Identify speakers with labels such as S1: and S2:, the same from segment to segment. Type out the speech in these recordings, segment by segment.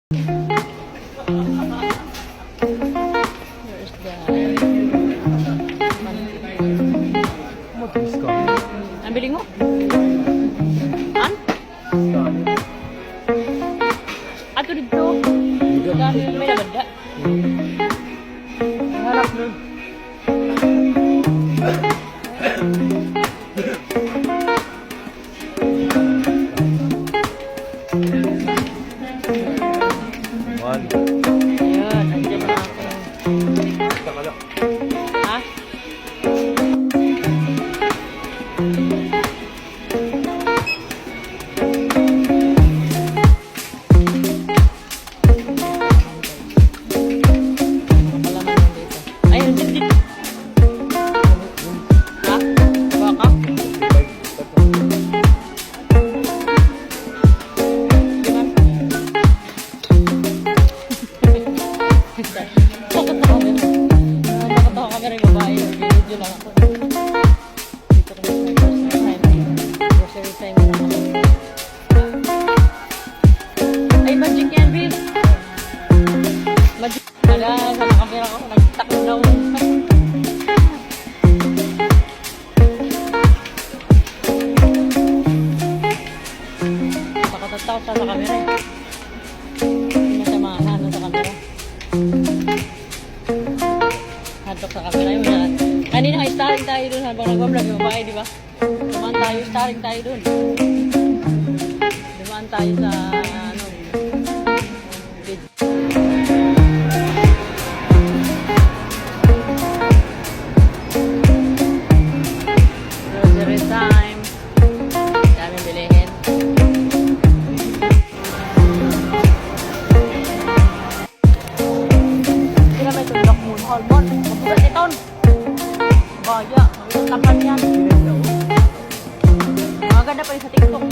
S1: Where's the... Ang biling mo? An? Ato dito. Dami may nabanda. Harap nun. Ayan, nandiyan na ako. Ha? Ayun, dito. Ha? Baka? Nakatawa kami rin babae. Video lang ako. Dito ko sa grocery time na ako. Ay, magic yan, Bill. Magic. Wala, sa nakamera ko. Nagtakot na ako. Takot sa kamera eh. Hindi na siya makakano sa kamera. Hantok sa camera yun na. Kanina nga starring tayo dun habang nag-vlog yung babae, di ba? Dumaan tayo, starring tayo dun. Dumaan tayo sa ano, video. Grocery time. Daming bilihin. Sila may tulok mo. Hormone. Mabugat iton. Baya. Tapan yan. Maganda pa rin sa TikTok.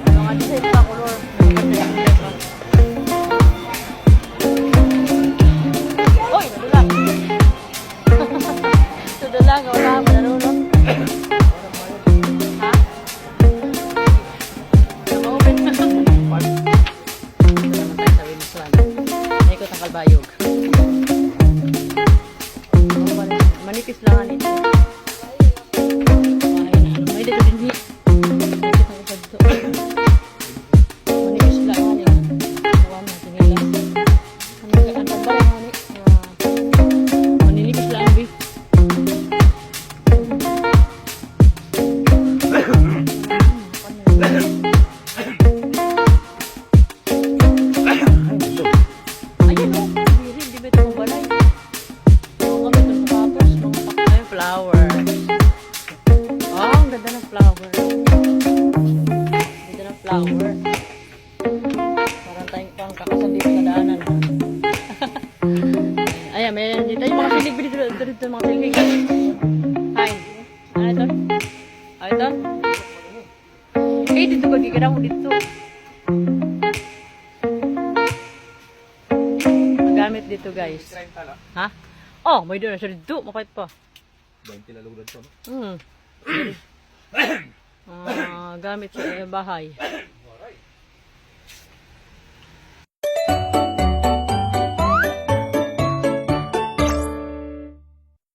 S1: Mga design pa color. Uy! Nadulang. Nadulang. Wala pa nadulang. Ha? Namaupit. Ito naman tayo sa Winsland. Naikot ang Kalbayog. Manipis lang nito. May dito din hit. Manipis lang nito. Huwag na sinilas. Ang tagbalik mo ni. Maninipis lang bi. Ayan o. Hindi ba ito mong balay? Flowers. Oh, ang ganda ng flower. Ganda ng flower. Parang tayong pang kakasandi sa daanan. Ayan, may dito yung mga silig. Dito mga silig. Hi. Ano ito? Ah, ito? Eh, dito gagigada mo dito. Magamit dito, guys. Ha? Oh, may doon na siya dito. Mapait pa.
S2: 20 lalugad to, no?
S1: Gamit sa bahay.